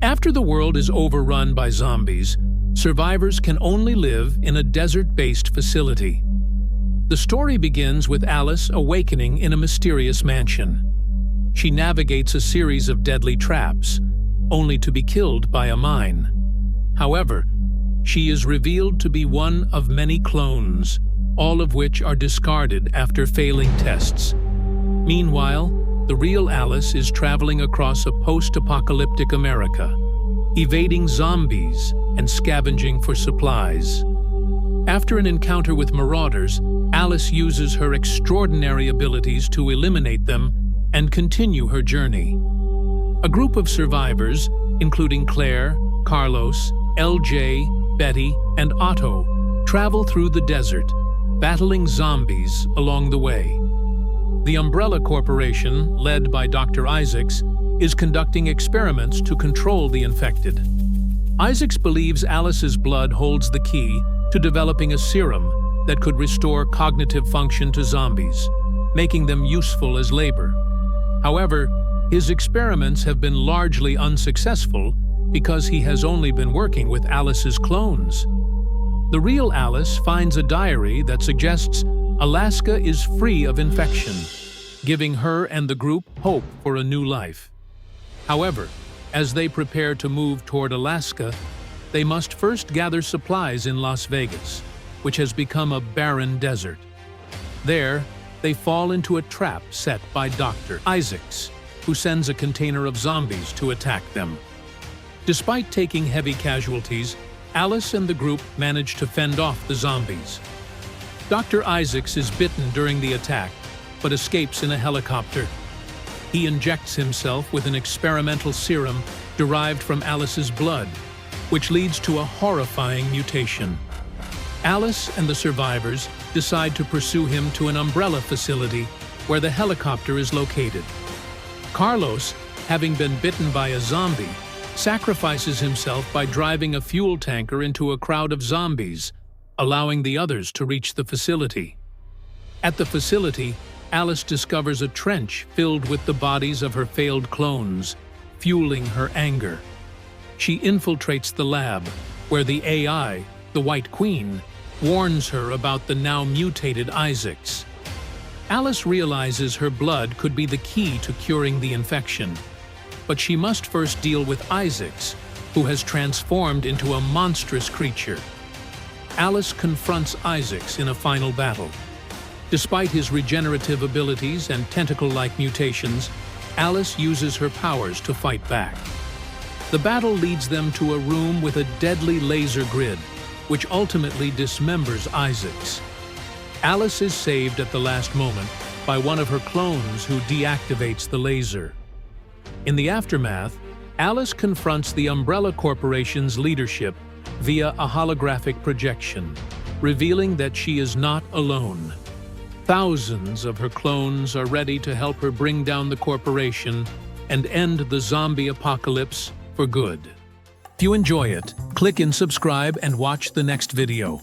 After the world is overrun by zombies, survivors can only live in a desert-based facility. The story begins with Alice awakening in a mysterious mansion. She navigates a series of deadly traps, only to be killed by a mine. However, she is revealed to be one of many clones, all of which are discarded after failing tests. Meanwhile, the real Alice is traveling across a post-apocalyptic America, evading zombies and scavenging for supplies. After an encounter with marauders, Alice uses her extraordinary abilities to eliminate them and continue her journey. A group of survivors, including Claire, Carlos, LJ, Betty, and Otto, travel through the desert, battling zombies along the way. The Umbrella Corporation, led by Dr. Isaacs, is conducting experiments to control the infected. Isaacs believes Alice's blood holds the key to developing a serum that could restore cognitive function to zombies, making them useful as labor. However, his experiments have been largely unsuccessful because he has only been working with Alice's clones. The real Alice finds a diary that suggests Alaska is free of infection, giving her and the group hope for a new life. However, as they prepare to move toward Alaska, they must first gather supplies in Las Vegas, which has become a barren desert. There, they fall into a trap set by Dr. Isaacs, who sends a container of zombies to attack them. Despite taking heavy casualties, Alice and the group manage to fend off the zombies. Dr. Isaacs is bitten during the attack, but escapes in a helicopter. He injects himself with an experimental serum derived from Alice's blood, which leads to a horrifying mutation. Alice and the survivors decide to pursue him to an Umbrella facility where the helicopter is located. Carlos, having been bitten by a zombie, sacrifices himself by driving a fuel tanker into a crowd of zombies, allowing the others to reach the facility. At the facility, Alice discovers a trench filled with the bodies of her failed clones, fueling her anger. She infiltrates the lab, where the AI, the White Queen, warns her about the now mutated Isaacs. Alice realizes her blood could be the key to curing the infection, but she must first deal with Isaacs, who has transformed into a monstrous creature. Alice confronts Isaacs in a final battle. Despite his regenerative abilities and tentacle-like mutations, Alice uses her powers to fight back. The battle leads them to a room with a deadly laser grid, which ultimately dismembers Isaacs. Alice is saved at the last moment by one of her clones who deactivates the laser. In the aftermath, Alice confronts the Umbrella Corporation's leadership via a holographic projection, revealing that she is not alone. Thousands of her clones are ready to help her bring down the corporation and end the zombie apocalypse for good. If you enjoy it, click and subscribe and watch the next video.